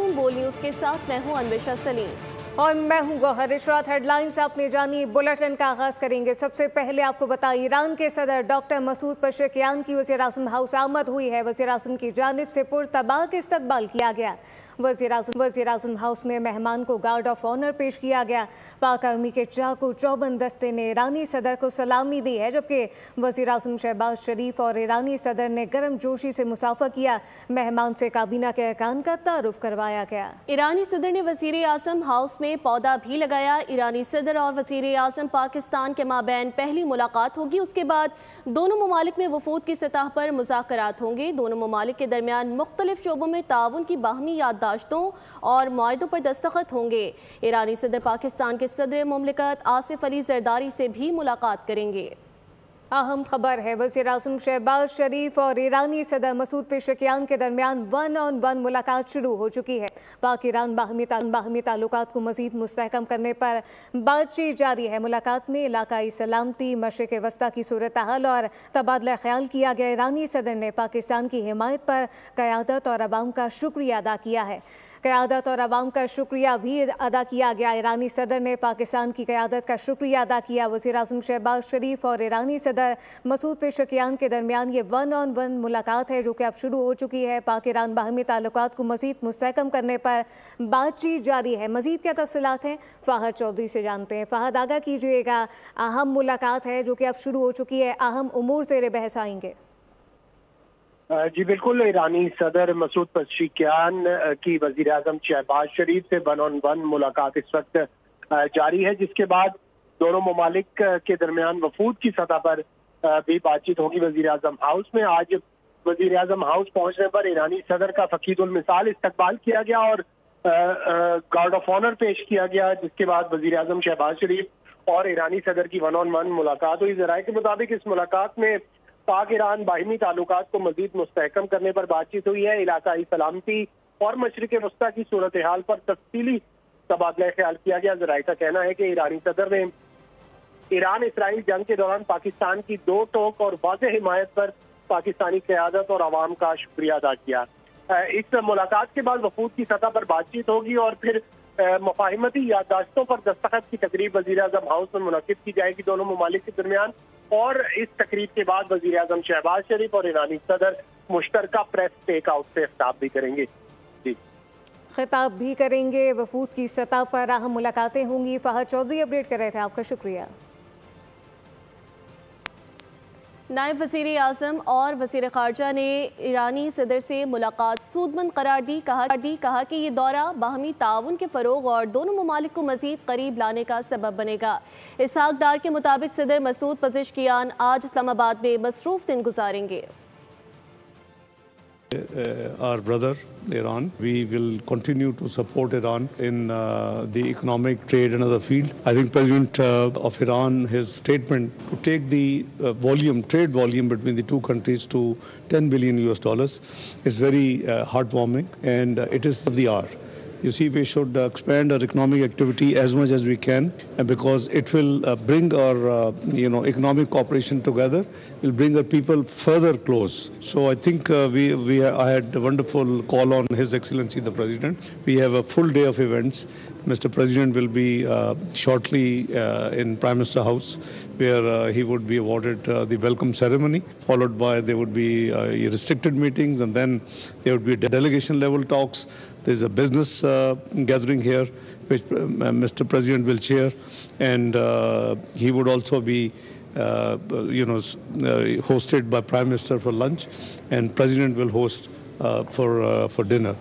मासूम बोल न्यूज़ के साथ मैं हूं अन्वेषा सलीम और मैं हूं गौहर इशरात। हेडलाइंस आपने जानी, बुलेटिन का आगाज करेंगे। सबसे पहले आपको बताएं, ईरान के सदर डॉक्टर मसूद पेशेकियान की वज़ीर आज़म हाउस आमद हुई है। वज़ीर आज़म की जानिब से पुरतबाक इस्तकबाल किया गया। वज़ीर आज़म हाउस में मेहमान को गार्ड ऑफ ऑनर पेश किया गया। पाक आर्मी के चाकू चौबंद दस्ते ने ईरानी सदर को सलामी दी है, जबकि वज़ीर आज़म शहबाज शरीफ और ईरानी सदर ने गर्म जोशी से मुसाफा किया। मेहमान से काबीना के अरकान का तारुफ करवाया गया। ईरानी सदर ने वज़ीर आज़म हाउस में पौधा भी लगाया। ईरानी सदर और वज़ीर आज़म पाकिस्तान के माबैन पहली मुलाकात होगी। उसके बाद दोनों ममालिक में वफूद की सतह पर मुज़ाकरात होंगे। दोनों ममालिक के दरमियान मुख्तलिफ शोबों में ताउन की बाहमी याददाश्तों और मुआहदों पर दस्तखत होंगे। ईरानी सदर पाकिस्तान के सदर मुमलिकत आसिफ अली जरदारी से भी मुलाकात करेंगे। अहम खबर है, वज़ीर आज़म शहबाज शरीफ और ईरानी सदर मसूद पेशेकियान के दरमियान 1-on-1 मुलाकात शुरू हो चुकी है। पाक ईरान बाहमी ताल्लुकात को मज़ीद मुस्तहकम करने पर बातचीत जारी है। मुलाकात में इलाकाई सलामती, मशरिक़ वस्ता की सूरत हाल और तबादला ख्याल किया गया। ईरानी सदर ने पाकिस्तान की हिमायत पर क़यादत और अवाम का शुक्रिया अदा किया है। क़यादत और अवाम का शुक्रिया भी अदा किया गया। ईरानी सदर ने पाकिस्तान की क़यादत का शुक्रिया अदा किया। वज़ीर आज़म शहबाज शरीफ और ईरानी सदर मसूद पेशेकियान के दरमियान ये 1-on-1 मुलाकात है, जो कि अब शुरू हो चुकी है। पाक ईरान बाहमी ताल्लुकात को मज़ीद मुस्तहकम करने पर बातचीत जारी है। मज़ीद क्या तफ़सीलात हैं, फ़ाहद चौधरी से जानते हैं। फ़ाहद, आगाह कीजिएगा, अहम मुलाकात है जो कि अब शुरू हो चुकी है, अहम उमूर ज़ेर बहस आएंगे। जी बिल्कुल, ईरानी सदर मसूद पेशेकियान की वज़ीर आज़म शहबाज शरीफ से 1-on-1 मुलाकात इस वक्त जारी है, जिसके बाद दोनों ममालिक के दरमियान वफूद की सतह पर भी बातचीत होगी। वज़ीर आज़म हाउस में आज वज़ीर आज़म हाउस पहुंचने पर ईरानी सदर का फ़कीदुल मिसाल इस्तकबाल किया गया और गार्ड ऑफ ऑनर पेश किया गया, जिसके बाद वज़ीर आज़म शहबाज शरीफ और ईरानी सदर की 1-on-1 मुलाकात हुई। ज़राए के मुताबिक इस मुलाकात में पाक ईरान बाहिमी ताल्लुकात को मजीद मुस्तहकम करने पर बातचीत हुई है। इलाकाई सलामती और मशरिक़ वस्ता की सूरत हाल पर तफसीली तबादला ख्याल किया गया। ज़राए का कहना है कि ईरानी सदर ने ईरान इसराइल जंग के दौरान पाकिस्तान की दो टोक और वाज़ेह हिमायत पर पाकिस्तानी क़यादत और अवाम का शुक्रिया अदा किया। इस मुलाकात के बाद वफूद की सतह पर बातचीत होगी और फिर मुफाहिमती याददाश्तों पर दस्तखत की तकरीब वज़ीर आज़म हाउस में मुनक़िद की जाएगी दोनों ममालिक के दरमियान। और इस तकरीब के बाद वज़ीर आज़म शहबाज शरीफ और ईरानी सदर मुश्तरका प्रेस टेक आउट से खिताब भी करेंगे। खिताब भी करेंगे। वफूद की सतह पर अहम मुलाकातें होंगी। फ़ाहद चौधरी अपडेट कर रहे थे, आपका शुक्रिया। नायब वज़ीर आज़म और वज़ीर ख़ारजा ने ईरानी सदर से मुलाकात सूदमंद करार दी। कहा कि ये दौरा बाहमी ताउन के फ़रोग़ और दोनों ममालिक को मज़ीद करीब लाने का सबब बनेगा। इसहाक डार के मुताबिक सदर मसूद पेशेकियान आज इस्लामाबाद में मसरूफ़ दिन गुजारेंगे। Our brother Iran, we will continue to support Iran in the economic, trade and other fields. I think President of Iran, his statement to take the trade volume between the two countries to $10 billion is very heartwarming, and it is of the hour. You see, we should expand our economic activity as much as we can, because it will bring our economic cooperation together, will bring our people further close. So I think I had a wonderful call on His Excellency the President. We have a full day of events. Mr. President will be shortly in Prime Minister House, where he would be awarded the welcome ceremony, followed by there would be restricted meetings, and then there would be delegation level talks. There's a business gathering here, which Mr. President will chair, and he would also be hosted by Prime Minister for lunch, and President will host for dinner.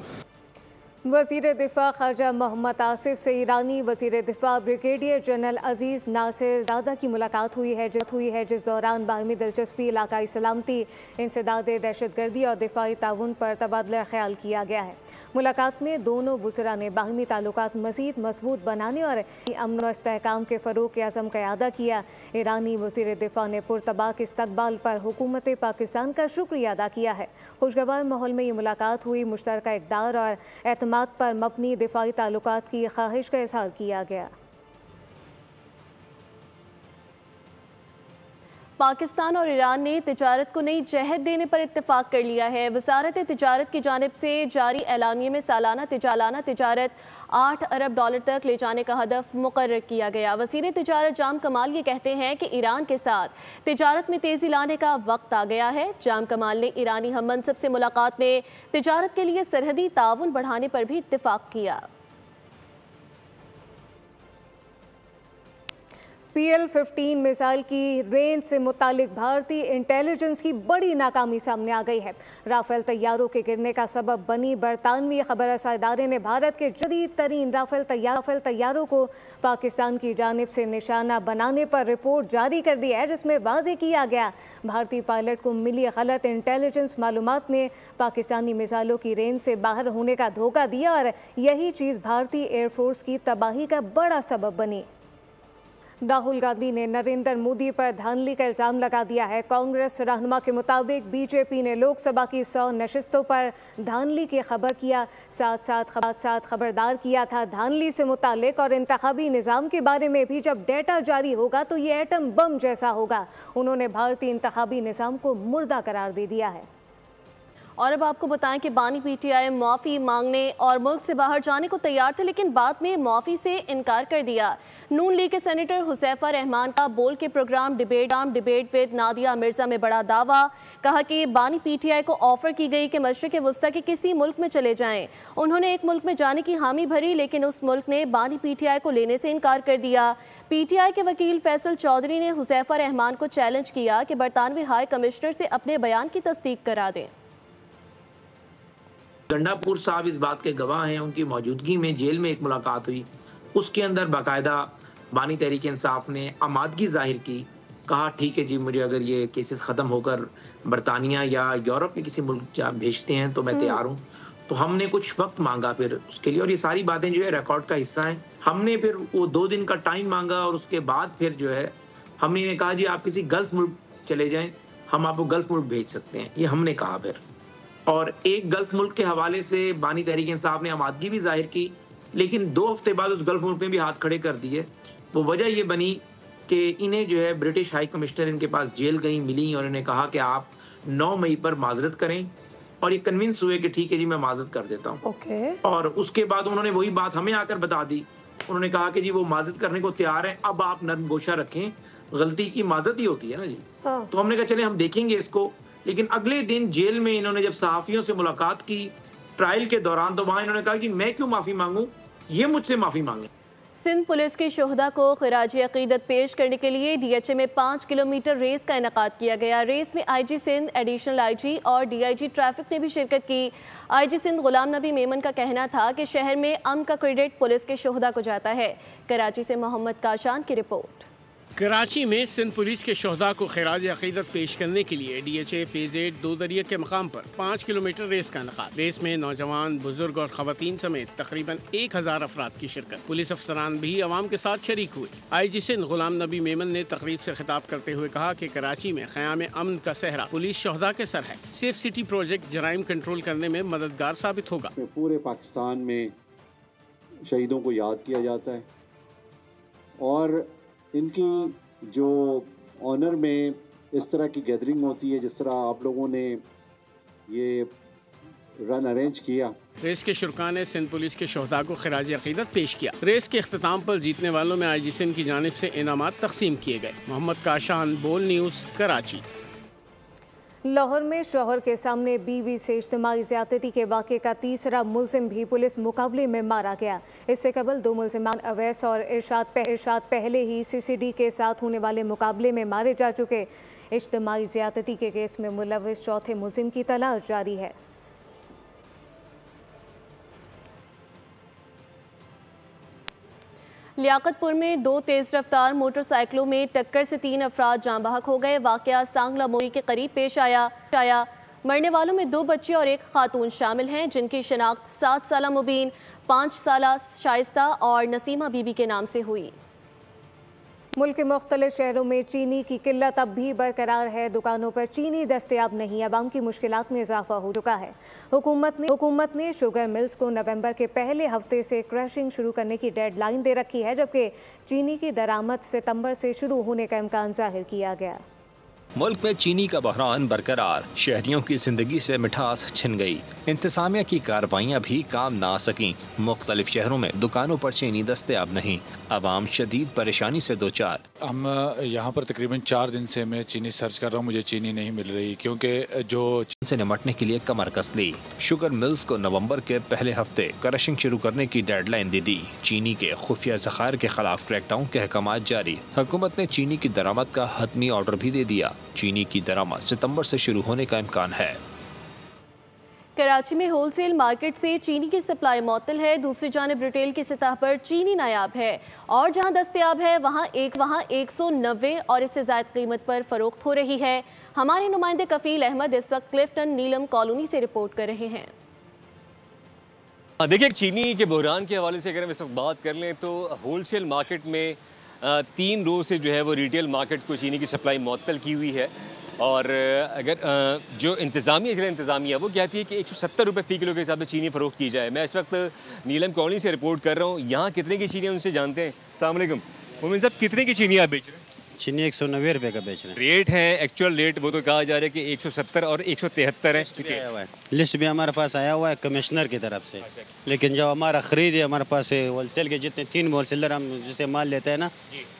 वज़ीर दिफ़ा ख़ारजा मोहम्मद आसिफ से ईरानी वज़ीर दिफ़ा brigadier general अजीज़ नासिर ज़ादा की मुलाकात हुई है, जिस दौरान बाहमी दिलचस्पी, इलाकाई सलामती, इंसदाद दहशतगर्दी और दिफ़ाई ताउन पर तबादला ख्याल किया गया है। मुलाकात में दोनों वज़रा ने बाहमी ताल्लुकात मज़ीद मजबूत बनाने और अमन व इस्तेहकाम के फ़रोग़ के अज़म का अदा किया। ईरानी वज़ीर दिफ़ा ने पुरतबाक इस्तकबाल पर हुकूमत पाकिस्तान का शुक्रिया अदा किया है। खुशगवार माहौल में ये मुलाकात हुई। मुश्तरका इक़दार और एतमाद पर मबनी दिफ़ाई ताल्लुकात की ख्वाहिश का इज़हार किया गया। पाकिस्तान और ईरान ने तिजारत को नई जहत देने पर इत्तेफाक कर लिया है। वजारत तिजारत की जानिब से जारी एलानिये में सालाना तिजारत 8 अरब डॉलर तक ले जाने का हदफ मुकर्रर किया गया। वज़ीर तिजारत जाम कमाल ये कहते हैं कि ईरान के साथ तिजारत में तेज़ी लाने का वक्त आ गया है। जाम कमाल ने ईरानी हम मनसब से मुलाकात में तिजारत के लिए सरहदी ताउन बढ़ाने पर भी इत्तेफाक किया। PL-15 मिसाइल की रेंज से मुतालिक भारतीय इंटेलिजेंस की बड़ी नाकामी सामने आ गई है। राफेल तैयारों के गिरने का सबब बनी बरतानवी खबरसां इदारे ने भारत के जदीद तरीन राफेल तैयारों को पाकिस्तान की जानिब से निशाना बनाने पर रिपोर्ट जारी कर दी है, जिसमें वाज़ेह किया गया भारतीय पायलट को मिली गलत इंटेलिजेंस मालूमात ने पाकिस्तानी मिसाइलों की रेंज से बाहर होने का धोखा दिया और यही चीज़ भारतीय एयरफोर्स की तबाही का बड़ा सबब बनी। राहुल गांधी ने नरेंद्र मोदी पर धांधली का इल्ज़ाम लगा दिया है। कांग्रेस रहनुमा के मुताबिक बीजेपी ने लोकसभा की 100 नशिस्तों पर धांधली की खबर किया, साथ खबरदार किया था धांधली से मुतालिक और इंतखाबी निज़ाम के बारे में भी जब डेटा जारी होगा तो ये एटम बम जैसा होगा। उन्होंने भारतीय इंतखाबी निज़ाम को मुर्दा करार दे दिया है। और अब आपको बताएं कि बानी PTI माफ़ी मांगने और मुल्क से बाहर जाने को तैयार थे, लेकिन बाद में माफ़ी से इनकार कर दिया। नून लीग के सेनेटर हुसैफा रहमान का बोल के program debate with Nadia Mirza में बड़ा दावा। कहा कि बानी PTI को ऑफ़र की गई कि मशरिक़ वस्ता के किसी मुल्क में चले जाएं। उन्होंने एक मुल्क में जाने की हामी भरी, लेकिन उस मुल्क ने बानी PTI को लेने से इनकार कर दिया। PTI के वकील फैसल चौधरी ने हुसैफा रहमान को चैलेंज किया कि बरतानवी हाई कमिश्नर से अपने बयान की तस्दीक करा दें। गंडापुर साहब इस बात के गवाह हैं। उनकी मौजूदगी में जेल में एक मुलाकात हुई, उसके अंदर बाकायदा बानी तहरीक इंसाफ ने आमादगी जाहिर की, कहा ठीक है जी, मुझे अगर ये केसेस ख़त्म होकर बरतानिया या यूरोप में किसी मुल्क भेजते हैं तो मैं तैयार हूँ। तो हमने कुछ वक्त मांगा फिर उसके लिए, और ये सारी बातें जो है रिकॉर्ड का हिस्सा हैं। हमने फिर वो 2 दिन का टाइम मांगा और उसके बाद फिर जो है हमने कहा जी आप किसी गल्फ़ मुल्क चले जाएँ, हम आपको गल्फ़ मुल्क भेज सकते हैं, ये हमने कहा फिर। और एक गल्फ़ मुल्क के हवाले से बानी तहरीक इंसाफ ने आमादगी भी जाहिर की, लेकिन 2 हफ्ते बाद उस गल्फ़ मुल्क में भी हाथ खड़े कर दिए। वो वजह ये बनी कि इन्हें जो है ब्रिटिश हाई कमिश्नर इनके पास जेल गई मिली और इन्हें कहा कि आप 9 मई पर माजरत करें, और ये कन्विंस हुए कि ठीक है जी मैं माजरत कर देता हूँ। और उसके बाद उन्होंने वही बात हमें आकर बता दी। उन्होंने कहा कि जी वो माजरत करने को तैयार है, अब आप नरम गोशा रखें, गलती की माजरत ही होती है ना जी। तो हमने कहा चले हम देखेंगे इसको। लेकिन अगले दिन जेल में इन्होंने जब सहाफ़ियों से मुलाकात की ट्रायल के दौरान, तो वहाँ इन्होंने कहा कि मैं क्यों माफ़ी मांगूं, ये मुझसे माफ़ी मांगे। सिंध पुलिस के शोहदा को खिराजी अकीदत पेश करने के लिए DHA में 5 किलोमीटर रेस का इनेकाद किया गया। रेस में IG सिंध, एडिशनल IG और DIG ट्रैफिक ने भी शिरकत की। IG सिंध गुलाम नबी मेमन का कहना था कि शहर में अमन का क्रेडिट पुलिस के शोहदा को जाता है। कराची से मोहम्मद काशान की रिपोर्ट। कराची में सिंध पुलिस के शोहदा को खिराज अकीदत पेश करने के लिए DHA फेज 8 2 दरिया के मकाम पर 5 किलोमीटर रेस का इनेकाद। रेस में नौजवान, बुजुर्ग और खवातीन समेत तकरीबन 1000 अफराद की शिरकत। पुलिस अफसरान भी आवाम के साथ शरीक हुए। IG सिंध गुलाम नबी मेमन ने तकरीब से खिताब करते हुए कहा कि कराची में क़याम अमन का सहरा पुलिस शोहदा के सर है। सेफ सिटी प्रोजेक्ट जराइम कंट्रोल करने में मददगार साबित होगा। पूरे पाकिस्तान में शहीदों को याद किया जाता है और इनकी जो ऑनर में इस तरह की गैदरिंग होती है, जिस तरह आप लोगों ने ये रन अरेंज किया। रेस के शुरका ने सिंध पुलिस के शोहदा को खिराज अकीदत पेश किया। रेस के अख्ताम पर जीतने वालों में IG सिंध की जानिब से इनामात तकसीम किए गए। मोहम्मद काशान, बोल न्यूज़, कराची। लाहौर में शौहर के सामने बीवी से इज्तिमाई ज़्यादती के वाक़े का तीसरा मुलजिम भी पुलिस मुकाबले में मारा गया। इससे कबल 2 मुलजिमान अवैस और इरशाद पहले ही CCD के साथ होने वाले मुकाबले में मारे जा चुके। इज्तिमाई ज़्यादती के केस में मुलविस चौथे मुलजिम की तलाश जारी है। लियाकतपुर में 2 तेज़ रफ्तार मोटरसाइकिलों में टक्कर से 3 अफराद जाँ बहक हो गए। वाक़या सांगला मोरी के करीब पेश आया। मरने वालों में 2 बच्चे और 1 खातून शामिल हैं, जिनकी शनाख्त 7 साला मुबीन, 5 साला शाइस्ता और नसीमा बीबी के नाम से हुई। मुल्क के मुख्तलिफ शहरों में चीनी की किल्लत अब भी बरकरार है। दुकानों पर चीनी दस्तयाब नहीं, आवाम की मुश्किलात में इजाफा हो चुका है। हुकूमत ने शुगर मिल्स को नवंबर के पहले हफ्ते से क्रशिंग शुरू करने की डेडलाइन दे रखी है, जबकि चीनी की दरामद सितंबर से शुरू होने का इम्कान जाहिर किया गया। मुल्क में चीनी का बहरान बरकरार, शहरियों की जिंदगी से मिठास छिन गई। इंतजामिया की कार्रवाइयाँ भी काम ना आ सकीं। मुख्तलिफ शहरों में दुकानों पर चीनी दस्तयाब नहीं, आवाम शदीद परेशानी से दो चार। हम यहाँ पर तकरीबन 4 दिन से मैं चीनी सर्च कर रहा हूँ, मुझे चीनी नहीं मिल रही क्योंकि जो से निमटने के लिए कमर कस ली। शुगर मिल्स को नवंबर के पहले हफ्ते क्रशिंग शुरू करने की डेडलाइन दे दी। चीनी के खुफिया ज़खायर के खिलाफ क्रैकडाउन के अहकाम जारी। हुकूमत ने चीनी की दरामद का हतमी ऑर्डर भी दे दिया। चीनी की दरामद सितंबर से शुरू होने का इम्कान है। कराची में होलसेल मार्केट से चीनी की सप्लाई मअतल है। दूसरी जानिब रिटेल की सतह पर चीनी नायाब है और जहां दस्तयाब है वहां 190 और इससे ज़ायद कीमत पर फरोख्त हो रही है। हमारे नुमाइंदे कफील अहमद इस वक्त क्लिफ्टन नीलम कॉलोनी से रिपोर्ट कर रहे हैं। देखिए, चीनी के बहरान के हवाले से अगर हम इस वक्त बात कर लें तो होलसेल मार्केट में 3 रोज़ से जो है वो रिटेल मार्केट को चीनी की सप्लाई मअतल की हुई है और अगर जो इंतज़ामिया वो कहती है कि 170 रुपये फ़ी किलो के हिसाब से चीनी फ़रोख्त की जाए। मैं इस वक्त नीलम कॉलोनी से रिपोर्ट कर रहा हूँ। यहाँ कितने की चीनी उनसे जानते हैं। अस्सलाम वालेकुम मोमिन साहब, कितने की चीनी आप बेच रहे हैं? चीनी 190 रुपये का बेच रहे हैं। रेट है एक्चुअल रेट वो तो कहा जा रहा है कि 170 और 173 है। लिस्ट भी हमारे पास आया हुआ है कमिश्नर की तरफ से, लेकिन जब हमारा ख़रीद है हमारे पास होलसेल के जितने 3 होलसेलर हम जिसे माल लेते हैं ना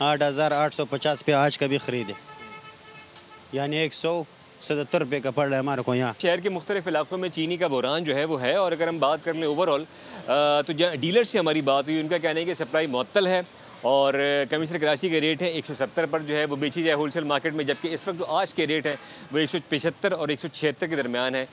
8,850 पे आज का भी ख़रीद है, यानी 177 रुपये का पड़ रहा है हमारे को यहाँ। शहर के मुख्तलिफ इलाकों में चीनी का बहरान जो है वो है और अगर हम बात कर लें ओवरऑल तो डीलर से हमारी बात हुई, उनका कहना है कि सप्लाई मअतल है और कमिश्नर कराची के रेट है 170 पर जो है वो बेची जाए होलसेल मार्केट में, जबकि इस वक्त जो आज के रेट है वो 175 और 176 के दरमियान है।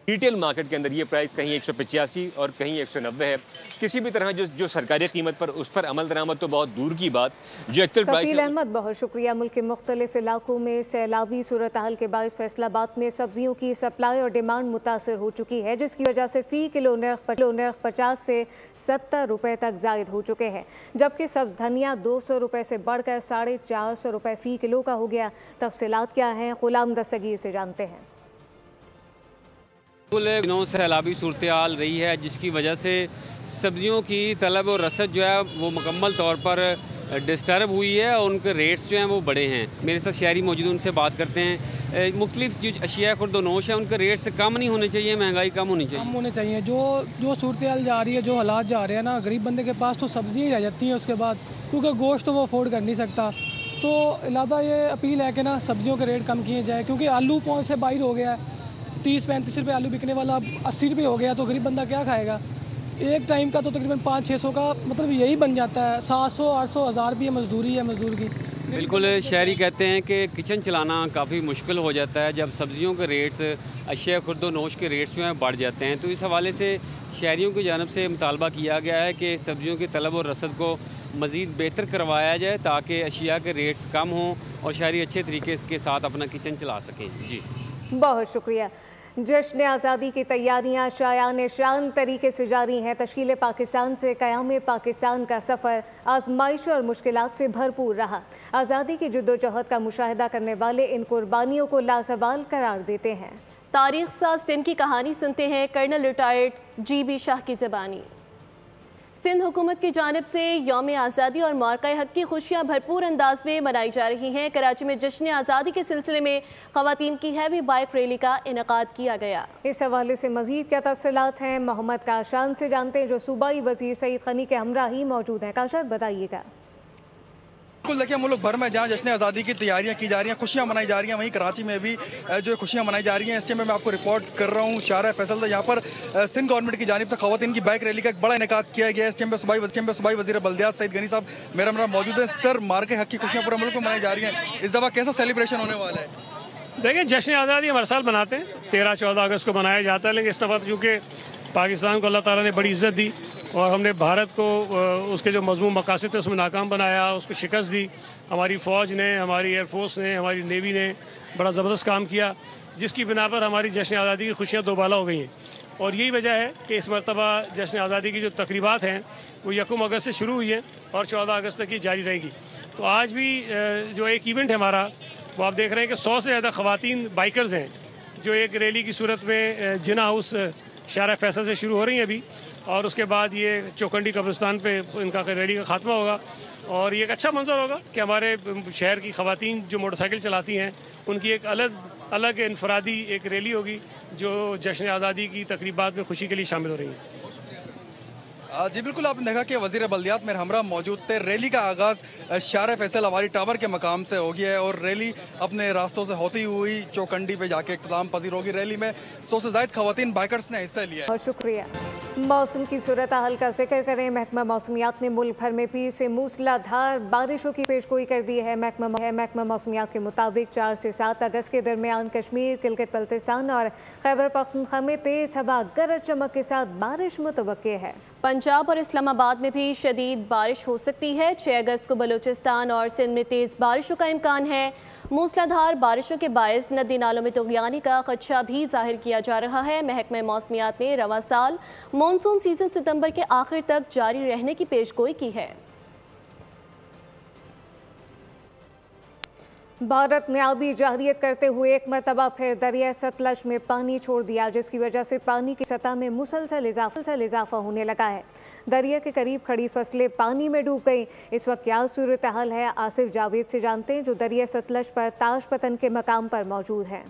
रिटेल मार्केट के अंदर ये प्राइस कहीं 185 और कहीं 190 है। किसी भी तरह जो सरकारी कीमत पर उस पर अमल दरामद तो बहुत दूर की बात, जो एक्चुअल प्राइस है। अहमद, बहुत शुक्रिया। मुल्क के मुख्तलिफ इलाकों में सैलाबी सूरत हाल के बायस फैसलाबाद में सब्जियों की सप्लाई और डिमांड मुतासर हो चुकी है, जिसकी वजह से फ़ी किलो नर्ख 50 से 70 रुपये तक जायद हो चुके हैं, जबकि सब धनिया 200 रुपये से बढ़कर 450 रुपये फ़ी किलो का हो गया। तफसीलात क्या हैं, गुलाम दस्तगीर से जानते हैं। दिनों सैलाबी सूरत हाल रही है, जिसकी वजह से सब्जियों की तलब और रसद जो है वो मुकम्मल तौर पर डिस्टर्ब हुई है और उनके रेट्स जो हैं वो बड़े हैं। मेरे साथ शहरी मौजूद, उनसे बात करते हैं। मुख्तलिफ जो अशिया खुर्दोनोश है उनके रेट्स कम नहीं होने चाहिए, महंगाई कम होनी चाहिए? कम होने चाहिए। जो सूरत हाल जा रही है, जो हालात जा रहे हैं ना, गरीब बंदे के पास तो सब्जियाँ रह जाती हैं उसके बाद, क्योंकि गोश्त तो वो अफोर्ड कर नहीं सकता। तो लिहाजा ये अपील है कि ना सब्जियों के रेट कम किए जाए, क्योंकि आलू 5 से 22 हो गया है। 30-35 रुपये आलू बिकने वाला अब 80 रुपये हो गया, तो गरीब बंदा क्या खाएगा? एक टाइम का तो तकरीबन 500-600 का मतलब यही बन जाता है। 700-800 हज़ार भी है मजदूरी है मजदूर की। बिल्कुल, शहरी कहते हैं कि किचन चलाना काफ़ी मुश्किल हो जाता है जब सब्जियों के रेट्स, अशिया खुर्दोनोश के रेट्स जो हैं बढ़ जाते हैं। तो इस हवाले से शहरियों की जानिब से मुतालबा किया गया है कि सब्जियों की तलब और रसद को मज़ीद बेहतर करवाया जाए ताकि अशिया के रेट्स कम हों और शहरी अच्छे तरीके के साथ अपना किचन चला सकें। जी, बहुत शुक्रिया। जश्न आज़ादी की तैयारियां शायान शान तरीके से जारी हैं। तश्कील पाकिस्तान से क़याम पाकिस्तान का सफ़र आजमाइश और मुश्किलात से भरपूर रहा। आज़ादी की जद्दोजहद का मुशाहिदा करने वाले इन कुर्बानियों को लाजवाल करार देते हैं। तारीख साज दिन की कहानी सुनते हैं कर्नल रिटायर्ड GB शाह की ज़बानी। सिंध हुकूमत की जानिब से यौम आज़ादी और मौक़े हक़ की खुशियाँ भरपूर अंदाज में मनाई जा रही हैं। कराची में जश्न आज़ादी के सिलसिले में ख़वातीन की हैवी बाइक रैली का इनेकाद किया गया। इस हवाले से मज़ीद क्या तफसीलात हैं, मोहम्मद काशान से जानते हैं, जो सूबाई वज़ीर सईद खनी के हमरा ही मौजूद हैं। काशान, बताइएगा। बिल्कुल, देखिए मुल्क भर में जहाँ जश्न आज़ादी की तैयारियाँ की जा रही हैं, खुशियाँ मनाई जा रही हैं, वहीं कराची में भी जो खुशियाँ मनाई जा रही हैं। इस टाइम मैं आपको रिपोर्ट कर रहा हूँ शारा फैसल से। यहाँ पर सिंध गवर्नमेंट की जानिब से ख़वातीन की बाइक रैली का एक बड़ा इनेकाद किया गया है। इस टाइम पर सूबाई वज़ीर बल्दियात सईद गनी साहब मेरा मौजूद है। सर, मौक़े हक़ की खुशियाँ पूरे मुल्क में मनाई जा रही हैं, इस दफ़ा कैसा सेलिब्रेशन होने वाला है? देखिए, जश्न आज़ादी हम हर साल मनाते हैं, 13-14 अगस्त को मनाया जाता है, लेकिन इस दफ़ा चूँकि पाकिस्तान को अल्लाह ताला ने बड़ी इज़्ज़त दी और हमने भारत को उसके जो मज़मूम मकासद थे उसमें नाकाम बनाया, उसको शिकस्त दी। हमारी फ़ौज ने, हमारी एयरफोर्स ने, हमारी नेवी ने बड़ा ज़बरदस्त काम किया, जिसकी बिना पर हमारी जश्न आज़ादी की खुशियाँ दोबाला हो गई हैं। और यही वजह है कि इस मरतबा जश्न आज़ादी की जो तकरीबात हैं वो 1 अगस्त से शुरू हुई हैं और 14 अगस्त तक ही जारी रहेगी। तो आज भी जो एक इवेंट है हमारा, वो आप देख रहे हैं कि 100 से ज़्यादा ख़वातीन बाइकर्स हैं जो एक रैली की सूरत में जिना हाउस शारा फैसल से शुरू हो रही हैं अभी, और उसके बाद ये चौकंडी कब्रिस्तान पे इनका रैली का खात्मा होगा। और ये एक अच्छा मंजर होगा कि हमारे शहर की ख़वातीन जो मोटरसाइकिल चलाती हैं उनकी एक अलग इनफरादी एक रैली होगी जो जश्न आज़ादी की तकरीबात में खुशी के लिए शामिल हो रही है। जी बिल्कुल, आपने देखा कि वज़ीर बल्दियात मेरे हमरा मौजूद थे। रैली का आगाज़ शार फैसल हवारी टावर के मकाम से हो गया है और रैली अपने रास्तों से होती हुई चौकंडी पे जाके इख्तिताम पजीर होगी। रैली में 100 से ज़ायद खवातीन बाइकर्स ने हिस्सा लिया है। बहुत शुक्रिया। मौसम की सूरत हाल का जिक्र करें। महकमा मौसमियात ने मुल्क भर में पीर से मूसलाधार बारिशों की पेशगोई कर दी है। महकमा मौसमियात के मुताबिक 4 से 7 अगस्त के दरमियान कश्मीर, गिलगित बल्तिस्तान और खैबर पख्तूनख्वा में तेज़ हवा गरज चमक के साथ बारिश मुतवक्के है। पंजाब और इस्लामाबाद में भी शदीद बारिश हो सकती है। 6 अगस्त को बलूचिस्तान और सिंध में तेज़ बारिशों का इम्कान है। मूसलाधार बारिशों के बायस नदी नालों में तुग़यानी का खदशा भी जाहिर किया जा रहा है। महकमा मौसमियात ने रवां साल मानसून सीजन सितंबर के आखिर तक जारी रहने की पेशगोई की है। भारत ने आबी जाहिरियत करते हुए एक मरतबा फिर दरिया सतलज में पानी छोड़ दिया, जिसकी वजह से पानी की सतह में मुसलसल इजाफा होने लगा है। दरिया के करीब खड़ी फसलें पानी में डूब गई। इस वक्त क्या सूरत हाल है, आसिफ जावेद से जानते हैं जो दरिया सतलज पर ताश पतन के मकाम पर मौजूद है।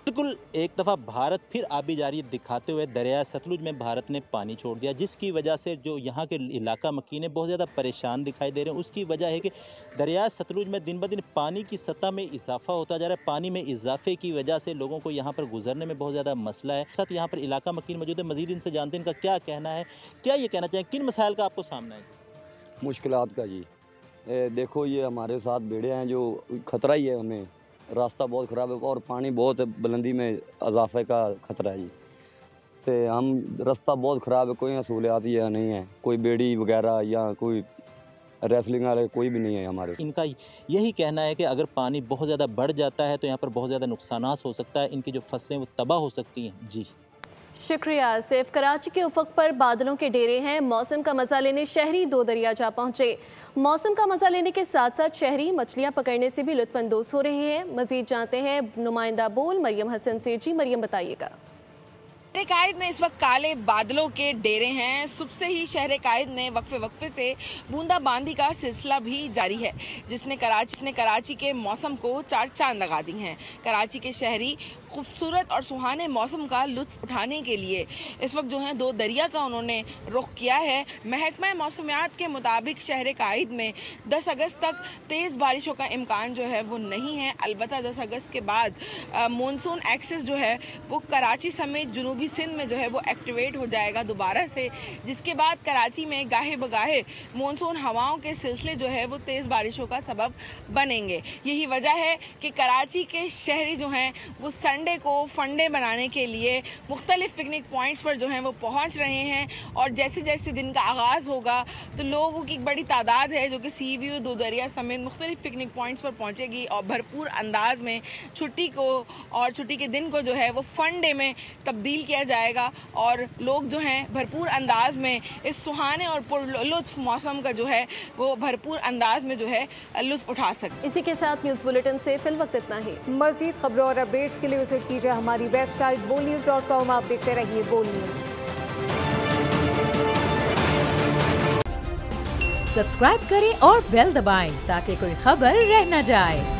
बिल्कुल, एक दफ़ा भारत फिर आबी जारियत दिखाते हुए दरिया सतलुज में भारत ने पानी छोड़ दिया, जिसकी वजह से जो यहाँ के इलाका मकीने बहुत ज़्यादा परेशान दिखाई दे रहे हैं। उसकी वजह है कि दरिया सतलुज में दिन ब दिन पानी की सतह में इजाफा होता जा रहा है। पानी में इजाफे की वजह से लोगों को यहाँ पर गुजरने में बहुत ज़्यादा मसला है। साथ यहाँ पर इलाका मकीन मौजूद है। मज़ीद इनसे जानते हैं इनका क्या कहना है, क्या ये कहना चाहें, किन मसाइल का आपको सामना है? मुश्किलात का जी, देखो ये हमारे साथ बेड़े हैं जो ख़तरा ही है, हमें रास्ता बहुत ख़राब है और पानी बहुत बुलंदी में इजाफे का ख़तरा है जी। तो हम रास्ता बहुत ख़राब है, कोई सहूलियात या नहीं है, कोई बेड़ी वगैरह या कोई रेसलिंग वाले कोई भी नहीं है हमारे। इनका यही कहना है कि अगर पानी बहुत ज़्यादा बढ़ जाता है तो यहाँ पर बहुत ज़्यादा नुकसान हो सकता है, इनकी जो फसलें वो तबाह हो सकती हैं। जी शुक्रिया सिर्फ। कराची के उफक पर बादलों के डेरे हैं। मौसम का मजा लेने शहरी दो दरिया जा पहुंचे। मौसम का मजा लेने के साथ साथ शहरी मछलियां पकड़ने से भी लुत्फानंदोज हो रहे हैं। मजीद जानते हैं नुमाइंदा बोल मरियम हसन से। जी मरियम, बताइएगा। शहर कायद में इस वक्त काले बादलों के डेरे हैं। सुबह से ही शहर कायद में वक्फे से बूंदाबांदी का सिलसिला भी जारी है, जिसने कराची के मौसम को चार चांद लगा दी हैं। कराची के शहरी खूबसूरत और सुहाने मौसम का लुत्फ उठाने के लिए इस वक्त जो है दो दरिया का उन्होंने रुख किया है। महकमा मौसमियात के मुताबिक शहर कायद में 10 अगस्त तक तेज़ बारिशों का इम्कान जो है वो नहीं है। अलबत्ता 10 अगस्त के बाद मानसून एक्सिस जो है वो कराची समेत जुनूबी सिंध में जो है वो एक्टिवेट हो जाएगा दोबारा से, जिसके बाद कराची में गाहे बगाहे मानसून हवाओं के सिलसिले जो है वो तेज़ बारिशों का सबब बनेंगे। यही वजह है कि कराची के शहरी जो हैं वो संडे को फंडे बनाने के लिए मुख्तलिफ पिकनिक पॉइंट्स पर जो हैं वो पहुंच रहे हैं। और जैसे जैसे दिन का आगाज़ होगा तो लोगों की बड़ी तादाद है जो कि सी व्यू, दो दरिया समेत मुख्तलिफ पिकनिक पॉइंट्स पर पहुंचेगी और भरपूर अंदाज में छुट्टी को और छुट्टी के दिन को जो है वो फंडे में तब्दील किया जाएगा और लोग जो हैं भरपूर अंदाज में इस सुहाने और पुरलुत्फ मौसम का जो है वो भरपूर अंदाज में जो है लुत्फ उठा सकते। इसी के साथ न्यूज़ बुलेटिन से फिल वक्त इतना ही। मज़ीद खबरों और अपडेट्स के लिए विजिट कीजिए हमारी वेबसाइट bolnews.com। आप देखते रहिए बोल न्यूज़। सब्सक्राइब करें और बेल दबाएं ताकि कोई खबर रह न जाए।